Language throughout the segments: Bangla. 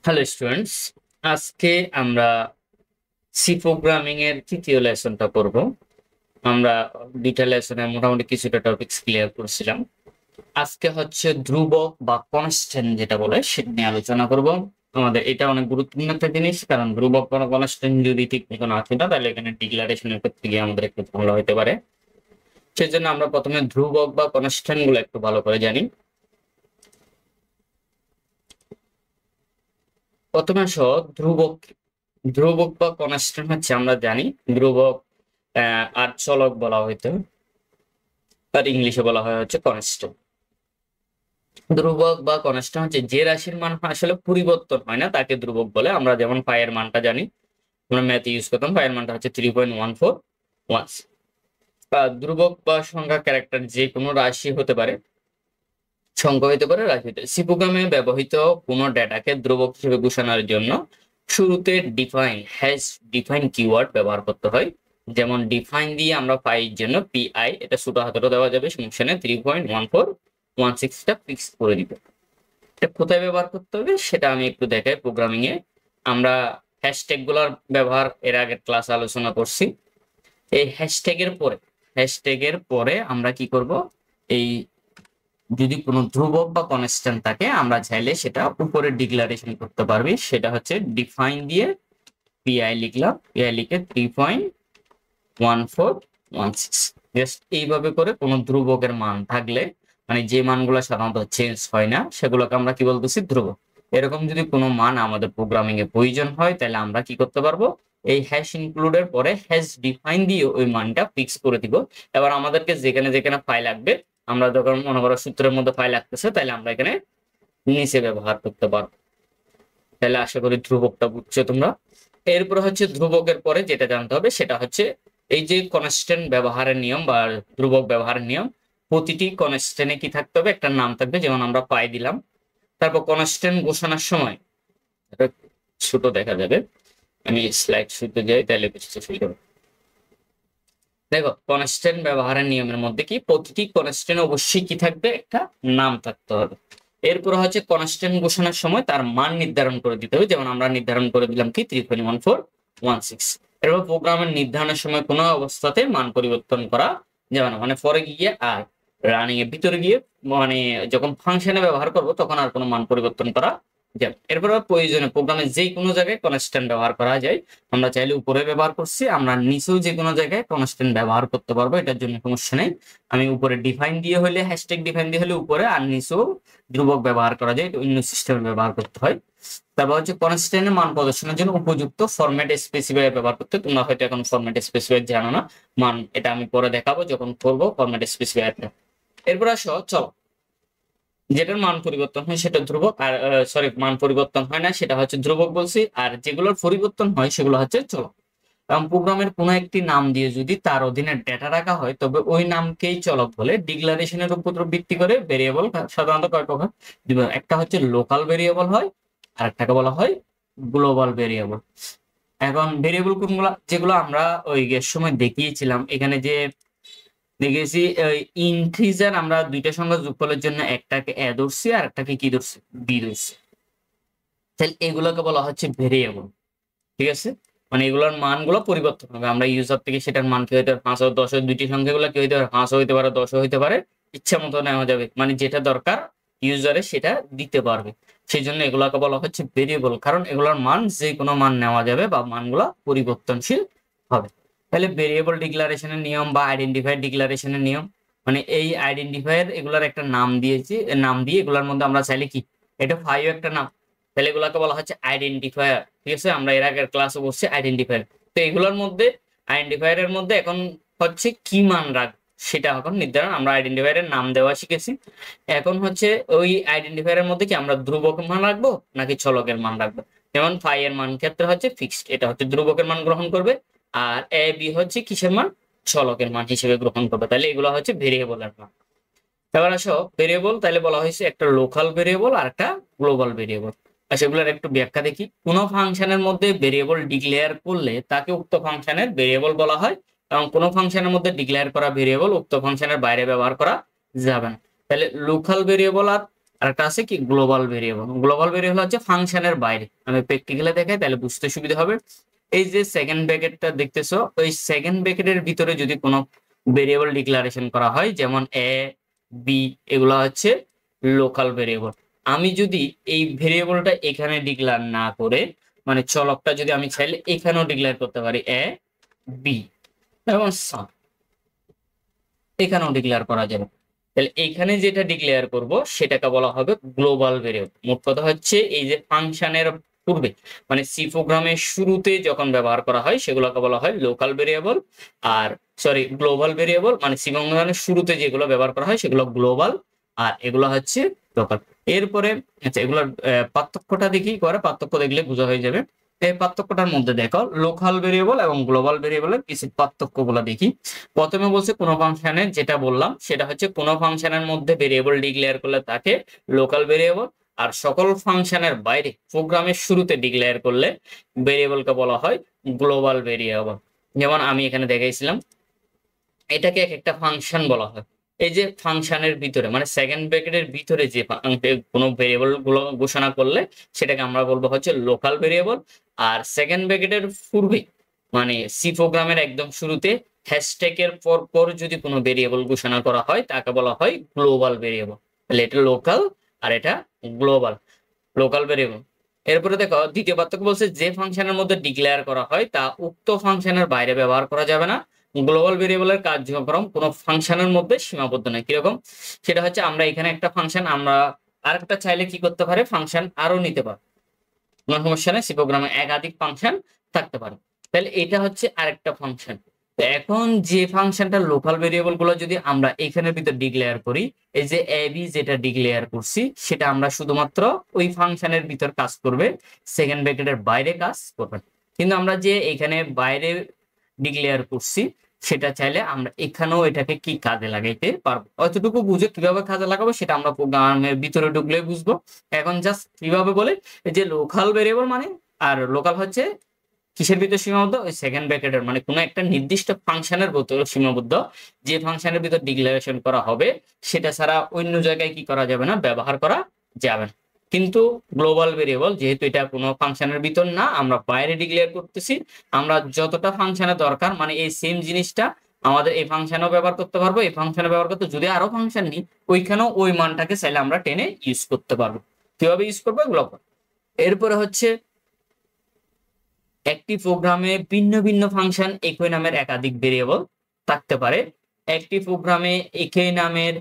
হ্যালো স্টুডেন্টস, আজকে আমরা সি প্রোগ্রামিং এর তৃতীয় লেসনটা করব। আমরা দুইটা লেসনে মোটামুটি কিছুটা টপিকস ক্লিয়ার করছিলাম। আজকে হচ্ছে ধ্রুবক বা কনস্ট্যান্ট যেটা বলে সেটা নিয়ে আলোচনা করব। আমাদের এটা অনেক গুরুত্বপূর্ণ একটা জিনিস, কারণ ধ্রুবক বা কনস্ট্যান্ট যদি ঠিক মতো না থাকে তাহলে এখানে ডিক্লারেশনের ক্ষেত্রে গিয়ে আমাদের একটু ঝামেলা হতে পারে। সেজন্য আমরা প্রথমে ধ্রুবক বা কনস্ট্যান্ট গুলো একটু ভালো করে জানি। প্রথমে আসো ধ্রুবক। ধ্রুবক বা কনস্ট্যান্ট হচ্ছে আমরা জানি ধ্রুবক আর চলক বলা হইতো, আর ইংলিশে বলা হয় হচ্ছে কনস্ট্যান্ট। ধ্রুবক বা কনস্ট্যান্ট হচ্ছে যে রাশির মান আসলে পরিবর্তন হয় না তাকে ধ্রুবক বলে। আমরা যেমন পায়ের মানটা জানি, আমরা ম্যাথ ইউজ করতাম, পায়ের মানটা হচ্ছে 3.14 ধ্রুবক বা সংখ্যা ক্যারেক্টার যে কোনো রাশি হতে পারে, সংখ্যা হতে পারে, রাশি হতে পারে। সি প্রোগ্রামে ব্যবহৃত কোনো ডেটাকে ধ্রুবক হিসেবে ঘোষণার জন্য শুরুতে ডিফাইন কিওয়ার্ড ব্যবহার করতে হয়। যেমন ডিফাইন দিয়ে আমরা পাই জন্য পিআই, এটা ছোট হাতেরও দেওয়া যাবে, সমস্যা নেই। 3.1416টা ফিক্স করে দিবে। এটা কোথায় ব্যবহার করতে হবে সেটা আমি একটু দেখাই। প্রোগ্রামিং এ আমরা হ্যাশট্যাগ গুলার ব্যবহার এর আগের ক্লাস আলোচনা করছি। এই হ্যাশট্যাগের পরে আমরা কি করব, এই যদি কোনো ধ্রুবক বা কনস্ট্যান্ট থাকে আমরা চাইলে সেটা উপরে ডিক্লারেশন করতে পারবি। সেটা হচ্ছে ডিফাইন দিয়ে পিআই লিখলাম, পিআই লিখে 3.1416। জাস্ট এইভাবে করে কোনো ধ্রুবকের মান থাকলে, মানে যে মানগুলো সাধারণত চেঞ্জ হয় না, সেগুলোকে আমরা কি বলতেছি, ধ্রুবক। এরকম যদি কোনো মান আমাদের প্রোগ্রামিং এ প্রয়োজন হয় তাহলে আমরা কি করতে পারবো, এই হ্যাশ ইনক্লুডের পরে হ্যাশ ডিফাইন দিয়ে ওই মানটা ফিক্স করে দিব। এবার আমাদেরকে যেখানে যেখানে ফাইল লাগবে, আমরা যখন মনে করো সূত্রের মধ্যে ফাইল লাগতেছে, তাহলে আমরা এখানে নিচে ব্যবহার করতে পারবো। তাহলে আশা করি ধ্রুবকটা বুঝছো তোমরা। এরপর হচ্ছে ধ্রুবকের পরে যেটা জানতে হবে সেটা হচ্ছে এই যে কনস্ট্যান্ট ব্যবহারের নিয়ম বা ধ্রুবক ব্যবহারের নিয়ম। প্রতিটি কনস্ট্যান্টে কি থাকতে হবে, একটা নাম থাকবে, যেমন আমরা পাই দিলাম। তারপর কনস্ট্যান্ট ঘোষণার সময়, এটা ছোট দেখা যাবে, আমি স্লাইড শুতে যাই তাহলে বুঝতে সুবিধা হবে। দেখো, কনস্ট্যান্ট ব্যবহারের নিয়মের মধ্যে কি প্রতিটি কনস্ট্যান্ট অবশ্যই কি থাকবে, একটা নাম থাকতে হবে। এরপর হচ্ছে কনস্ট্যান্ট ঘোষণার সময় তার মান নির্ধারণ করে দিতে হবে। যেমন আমরা নির্ধারণ করে দিলাম কি 3.1416। এরপর প্রোগ্রামের নির্ধারণের সময় কোনো অবস্থাতে মান পরিবর্তন করা যাবে না, মানে পরে গিয়ে আর রানিং এর ভিতরে গিয়ে, মানে যখন ফাংশনে ব্যবহার করব তখন আর কোনো মান পরিবর্তন করা যাবে। এরপর প্রয়োজনে প্রোগ্রামে যে কোনো জায়গায় কনস্ট্যান্ট ব্যবহার করা যায়। আমরা চাইলে উপরে ব্যবহার করছি, আমরা নিচেও যে কোনো জায়গায় কনস্ট্যান্ট ব্যবহার করতে পারবো, এটার জন্য সমস্যা নেই। আমি উপরে ডিফাইন দিয়ে হলে, হ্যাশট্যাগ ডিফাইন দিয়ে হলে উপরে, আর নিচেও ধ্রুবক ব্যবহার করা যায়, এটা অন্য সিস্টেমে ব্যবহার করতে হয়। তারপর হচ্ছে কনস্ট্যান্টের মান প্রদর্শনের জন্য উপযুক্ত ফরম্যাট স্পেসিফায়ার ব্যবহার করতে। তোমরা হয়তো এখন ফরম্যাট স্পেসিফায়ার জানো না, মান এটা আমি পরে দেখাবো যখন করবো ফরম্যাট স্পেসিফায়ারটা। এরপর আসো চলো, যেটার মান পরিবর্তন হয় সেটা ধ্রুবক, আর সরি, মান পরিবর্তন হয় না সেটা হচ্ছে ধ্রুবক বলছি, আর যেগুলোর পরিবর্তন হয় সেগুলো হচ্ছে চলক। এবং প্রোগ্রামের কোনো একটি নাম দিয়ে যদি তার অধীনে ডেটা রাখা হয় তবে ওই নামকেই চলক বলে। ডিক্লারেশনের উপর ভিত্তি করে ভেরিয়েবল সাধারণত কয় প্রকার, একটা হচ্ছে লোকাল ভেরিয়েবল হয়, আর একটাকে বলা হয় গ্লোবাল ভেরিয়েবল। এখন ভেরিয়েবল কোনগুলো, যেগুলো আমরা ওই সময় দেখিয়েছিলাম, এখানে যে দেখেছি ইন্টিজার, আমরা দুইটা সংখ্যা যোগফলের জন্য একটাকে এ ধরছি আর একটাকে কি ধরছি, বি ধরছি। তাহলে এগুলোকে বলা হচ্ছে ভেরিয়েবল। ঠিক আছে, মানে এগুলোর মানগুলো পরিবর্তন হবে। আমরা ইউজার থেকে সেটার মান কি হইতে পারে, 5 ও 10, দুইটি সংখ্যাগুলো কি হইতে পারে, 5 হইতে পারে, 10 হইতে পারে, ইচ্ছা মতো নেওয়া যাবে, মানে যেটা দরকার ইউজারে সেটা দিতে পারবে। সেই জন্য এগুলাকে বলা হচ্ছে ভেরিয়েবল, কারণ এগুলোর মান যে কোনো মান নেওয়া যাবে বা মানগুলো পরিবর্তনশীল হবে। তাহলে ভেরিয়েবল ডিক্লারেশনের নিয়ম বা আইডেন্টিফায়ার ডিক্লারেশনের নিয়ম, মানে এই আইডেন্টিফায়ার এগুলার একটা নাম দিয়েছি, নাম দিয়ে এগুলোর মধ্যে আমরা চাইলে কি, এটা ফাইভ একটা নাম, তাহলে এগুলাকে বলা হচ্ছে আইডেন্টিফায়ার। ঠিক আছে, আমরা এর আগের ক্লাসে বলছি আইডেন্টিফায়ার। তো এগুলোর মধ্যে, আইডেন্টিফায়ারের মধ্যে এখন হচ্ছে কি মান রাখবো সেটা এখন নির্ধারণ। আমরা আইডেন্টিফায়ারের নাম দেওয়া শিখেছি, এখন হচ্ছে ওই আইডেন্টিফায়ারের মধ্যে কি আমরা ধ্রুবকের মান রাখবো নাকি চলকের মান রাখবো। যেমন ফাই এর মান ক্ষেত্রে হচ্ছে ফিক্সড, এটা হচ্ছে ধ্রুবকের মান গ্রহণ করবে, আর এ বি হচ্ছে কিসের মান, চলকের মান হিসেবে গ্রহণ করবে। তাহলে এগুলো হচ্ছে ভেরিয়েবলের মান। এবার আসো ভেরিয়েবল, তাহলে বলা হয়েছে একটা লোকাল ভেরিয়েবল আর একটা গ্লোবাল ভেরিয়েবল। আর সেগুলোর একটু ব্যাখ্যা দেখি। কোনো ফাংশনের মধ্যে ভেরিয়েবল ডিক্লেয়ার করলে তাকে উক্ত ফাংশনের ভেরিয়েবল বলা হয়, এবং কোনো ফাংশনের মধ্যে ডিক্লেয়ার করা ভেরিয়েবল উক্ত ফাংশনের বাইরে ব্যবহার করা যাবে না। তাহলে লোকাল ভেরিয়েবল আর আর একটা আছে কি গ্লোবাল ভেরিয়েবল। গ্লোবাল ভেরিয়েবল হচ্ছে ফাংশনের বাইরে। আমি প্র্যাকটিক্যালে দেখাই তাহলে বুঝতে সুবিধা হবে। এই যে সেকেন্ড ব্র্যাকেটটা দেখতেছো, ওই সেকেন্ড ব্র্যাকেটের ভিতরে যদি কোনো ভেরিয়েবল ডিক্লারেশন করা হয়, যেমন এ বি, এগুলো হচ্ছে লোকাল ভেরিয়েবল। আমি যদি এই ভেরিয়েবলটা এখানে ডিক্লেয়ার না করে, মানে চলকটা যদি আমি চাইলে এখানেও ডিক্লেয়ার করতে পারি এ বি এবং সাম, এখানেও ডিক্লেয়ার করা যাবে। তাহলে এখানে যেটা ডিক্লেয়ার করব সেটাকে বলা হবে গ্লোবাল ভেরিয়েবল। মোট কথা হচ্ছে এই যে ফাংশনের পূর্বে, মানে সি প্রোগ্রামের শুরুতে যখন ব্যবহার করা হয় সেগুলোকে বলা হয় লোকাল ভেরিয়েবল, আর সরি গ্লোবাল ভেরিয়েবল। মানে সি প্রোগ্রামের শুরুতে যেগুলো ব্যবহার করা হয় সেগুলো গ্লোবাল, আর এগুলো হচ্ছে লোকাল। এরপরে আচ্ছা, এগুলোর পার্থক্যটা দেখি, করে পার্থক্য দেখলে বোঝা হয়ে যাবে। এই পার্থক্যটার মধ্যে দেখো লোকাল ভেরিয়েবল এবং গ্লোবাল ভেরিয়েবলের কিছু পার্থক্যগুলো দেখি। প্রথমে বলছে কোন ফাংশনে, যেটা বললাম সেটা হচ্ছে কোন ফাংশনের মধ্যে ভেরিয়েবল ডিক্লেয়ার করলে তাকে লোকাল ভেরিয়েবল, আর সকল ফাংশনের বাইরে প্রোগ্রামের শুরুতে ডিক্লেয়ার করলে ভেরিয়েবলকে বলা হয় গ্লোবাল ভেরিয়েবল। যেমন আমি এখানে দেখাইছিলাম, এটাকে এক একটা ফাংশন বলা হয়। এই যে ফাংশনের ভিতরে মানে সেকেন্ড ব্র্যাকেটের ভিতরে যে কোনো ভেরিয়েবল গুলো ঘোষণা করলে সেটাকে আমরা বলবো হচ্ছে লোকাল ভেরিয়েবল। আর সেকেন্ড ব্র্যাকেটের পূর্বে মানে সি প্রোগ্রামের একদম শুরুতে হ্যাশট্যাগ এর পর পর যদি কোনো ভেরিয়েবল ঘোষণা করা হয় তাকে বলা হয় গ্লোবাল ভেরিয়েবল। তাহলে এটা লোকাল আর এটা গ্লোবাল, লোকাল ভেরিয়েবল। এরপরে দেখো দ্বিতীয় পার্থক্য বলছে যে ফাংশনের মধ্যে ডিক্লেয়ার করা হয় তা উক্ত ফাংশনের বাইরে ব্যবহার করা যাবে না। গ্লোবাল ভেরিয়েবলের কার্যক্রম কোনো ফাংশনের মধ্যে সীমাবদ্ধ নয়। কিরকম? সেটা হচ্ছে আমরা এখানে একটা ফাংশন, আমরা আরেকটা চাইলে কি করতে পারে, ফাংশন আরো নিতে পারে। কোনো সমস্যা নেই, সি প্রোগ্রামে একাধিক ফাংশন থাকতে পারে। তাহলে এটা হচ্ছে আরেকটা ফাংশন। তো এখন যে ফাংশনটা লোকাল ভেরিয়েবল গুলো যদি আমরা এখানের ভিতর ডিক্লেয়ার করি, এই যে এ বি যেটা ডিক্লেয়ার করছি সেটা আমরা শুধুমাত্র ওই ফাংশনের ভিতর কাজ করবে, সেকেন্ড ব্র্যাকেটের বাইরে কাজ করবে। কিন্তু আমরা যে এখানে বাইরে ডিক্লেয়ার করছি সেটা চাইলে আমরা এখানেও এটাকে কি কাজে লাগাইতে পারবো। অতটুকু বুঝে কিভাবে কাজে লাগাবো সেটা আমরা প্রোগ্রামের ভিতরে ঢুকলে বুঝবো। এখন জাস্ট কিভাবে বলে, যে লোকাল ভেরিয়েবল মানে, আর লোকাল হচ্ছে কিসের ভিতর সীমাবদ্ধ, ওই সেকেন্ড ব্র্যাকেটের মানে কোনো একটা নির্দিষ্ট ফাংশনের ভিতর সীমাবদ্ধ। যে ফাংশনের ভিতর ডিক্লারেশন করা হবে সেটা ছাড়া অন্য জায়গায় কি করা যাবে না, ব্যবহার করা যাবে না। কিন্তু গ্লোবাল ভেরিয়েবল যেহেতু এটা কোনো ফাংশনের ভিতর না, আমরা বাইরে ডিক্লেয়ার করতেছি, আমরা যতটা ফাংশনের দরকার মানে এই সেম জিনিসটা আমাদের এই ফাংশনেও ব্যবহার করতে পারবো, এই ফাংশনে ব্যবহার করতে যদি আরো ফাংশন নিই ওইখানেও ওই মানটাকে চাইলে আমরা টেনে ইউজ করতে পারবো। কিভাবে ইউজ করবো এগুলো। এরপরে হচ্ছে একটি প্রোগ্রামে ভিন্ন ভিন্ন ফাংশন একই নামের একাধিক ভেরিয়েবল থাকতে পারে। একটি প্রোগ্রামে একই নামের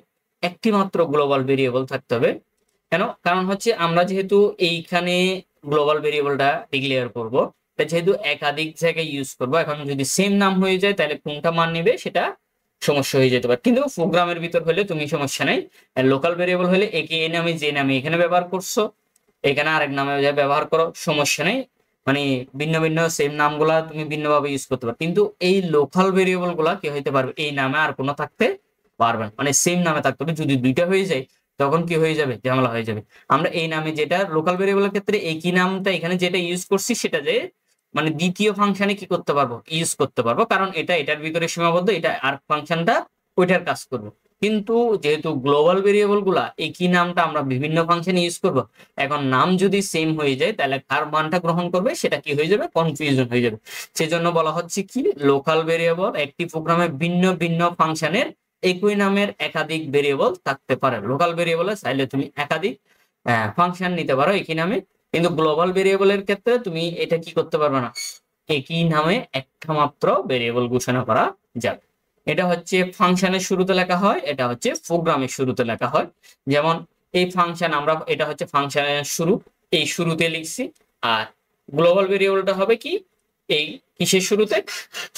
একটি মাত্র গ্লোবাল ভেরিয়েবল থাকতে হবে। কেন? কারণ হচ্ছে আমরা যেহেতু এইখানে গ্লোবাল ভেরিয়েবলটা ডিক্লেয়ার করব, যেহেতু একাধিক জায়গায় ইউজ করব, এখন যদি সেম নাম হয়ে যায় তাহলে কোনটা মান নেবে সেটা সমস্যা হয়ে যেতে পারে। কিন্তু প্রোগ্রামের ভিতর হলে তুমি সমস্যা নাই, লোকাল ভেরিয়েবল হলে একে এই নামে যে নামে এখানে ব্যবহার করছো এখানে আরেক নামে ব্যবহার করো, সমস্যা নেই। মানে ভিন্ন ভিন্ন সেম নামগুলা তুমি ভিন্নভাবে ইউজ করতে পারো। কিন্তু এই লোকাল ভেরিয়েবল গুলা কি হইতে পারবে, এই নামে আর কোনো থাকতে পারবে না, মানে সেম নামে থাকতে হবে। যদি দুইটা হয়ে যায় তখন কি হয়ে যাবে, ঝামেলা হয়ে যাবে। আমরা এই নামে যেটা লোকাল ভেরিয়েবলের ক্ষেত্রে একই নামটা এখানে যেটা ইউজ করছি সেটা যে মানে দ্বিতীয় ফাংশনে কি করতে পারবো, ইউজ করতে পারবো, কারণ এটা এটার ভিতরে সীমাবদ্ধ, এটা আর ফাংশনটা ওইটার কাজ করবে। কিন্তু যেহেতু গ্লোবাল ভেরিয়েবল গুলা একই নামটা আমরা বিভিন্ন ফাংশনে ইউজ করব, এখন নাম যদি সেম হয়ে যায় তাহলে কার মানটা গ্রহণ করবে সেটা কি হয়ে যাবে, কনফিউশন হয়ে যাবে। সেজন্য বলা হচ্ছে কি লোকাল ভেরিয়েবল একটি প্রোগ্রামে ভিন্ন ভিন্ন ফাংশনের একই নামের একাধিক ভেরিয়েবল থাকতে পারে। লোকাল ভেরিয়েবলে চাইলে তুমি একাধিক ফাংশন নিতে পারো একই নামে, কিন্তু গ্লোবাল ভেরিয়েবলের ক্ষেত্রে তুমি এটা কি করতে পারবে না, একই নামে একটা মাত্র ভেরিয়েবল ঘোষণা করা যাবে। এটা হচ্ছে ফাংশনের শুরুতে লেখা হয়, এটা হচ্ছে প্রোগ্রামের শুরুতে লেখা হয়। যেমন এই ফাংশন আমরা, এটা হচ্ছে ফাংশনের শুরু, এই শুরুতে লিখছি। আর গ্লোবাল ভেরিয়েবলটা হবে কি এই কিসের শুরুতে,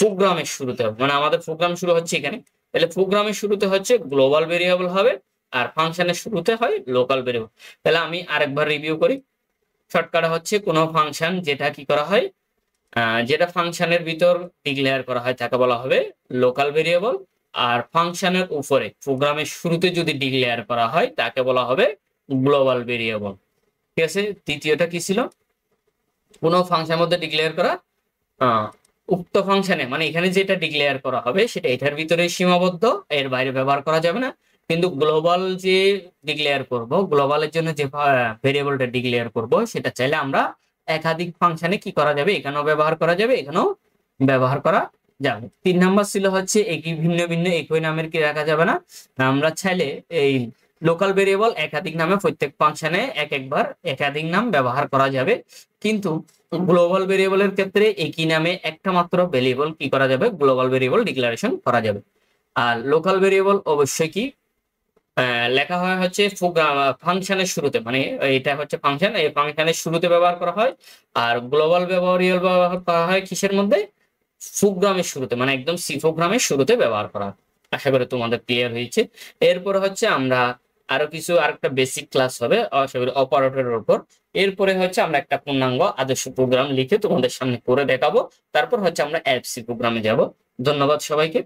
প্রোগ্রামের শুরুতে হবে। মানে আমাদের প্রোগ্রাম শুরু হচ্ছে এখানে, তাহলে প্রোগ্রামের শুরুতে হচ্ছে গ্লোবাল ভেরিয়েবল হবে আর ফাংশনের শুরুতে হয় লোকাল ভেরিয়েবল। তাহলে আমি আরেকবার রিভিউ করি। শর্টকাটে হচ্ছে কোনো ফাংশন যেটা কি করা হয়, যেটা ফাংশনের ভিতর ডিক্লেয়ার করা হয় তাকে বলা হবে লোকাল ভেরিয়েবল, আর ফাংশনের উপরে প্রোগ্রামের শুরুতে যদি ডিক্লেয়ার করা হয় তাকে বলা হবে গ্লোবাল ভেরিয়েবল। ঠিক আছে, তৃতীয়টা কি ছিল, কোনো ফাংশনের মধ্যে ডিক্লেয়ার করা উক্ত ফাংশনে মানে এখানে যেটা ডিক্লেয়ার করা হবে সেটা এটার ভিতরে সীমাবদ্ধ, এর বাইরে ব্যবহার করা যাবে না। কিন্তু গ্লোবাল যে ডিক্লেয়ার করব, গ্লোবালের জন্য যে ভেরিয়েবলটা ডিক্লেয়ার করব, সেটা চাইলে আমরা একাধিক ফাংশনে কি করা যাবে, এখানেও ব্যবহার করা যাবে, এখানেও ব্যবহার করা যাবে। 3 নাম্বার ছিল হচ্ছে একই ভিন্ন ভিন্ন একই নামের কি রাখা যাবে না। আমরা চাইলে এই লোকাল ভেরিয়েবল একাধিক নামে প্রত্যেক ফাংশনে একবার একাধিক নাম ব্যবহার করা যাবে, কিন্তু গ্লোবাল ভেরিয়েবলের ক্ষেত্রে একই নামে একটা মাত্র ভেরিয়েবল কি করা যাবে, গ্লোবাল ভেরিয়েবল ডিক্লারেশন করা যাবে। আর লোকাল ভেরিয়েবল অবশ্যই কি লেখা হয় হচ্ছে ফাংশনের শুরুতে, মানে এটা হচ্ছে ফাংশন, এই ফাংশনের শুরুতে ব্যবহার করা হয়। আর গ্লোবাল ভেরিয়েবল ব্যবহার করা হয় কিসের মধ্যে, প্রোগ্রামের শুরুতে, মানে একদম সি প্রোগ্রামের শুরুতে ব্যবহার করা হয়। আশা করি তোমাদের ক্লিয়ার হয়েছে। এরপরে হচ্ছে আমরা আরো কিছু আরেকটা বেসিক ক্লাস হবে আশা করি অপারেটরের উপর। এরপরে হচ্ছে আমরা একটা পূর্ণাঙ্গ আদর্শ প্রোগ্রাম লিখে তোমাদের সামনে করে দেখাবো। তারপর হচ্ছে আমরা এফসি প্রোগ্রামে যাব। ধন্যবাদ সবাইকে।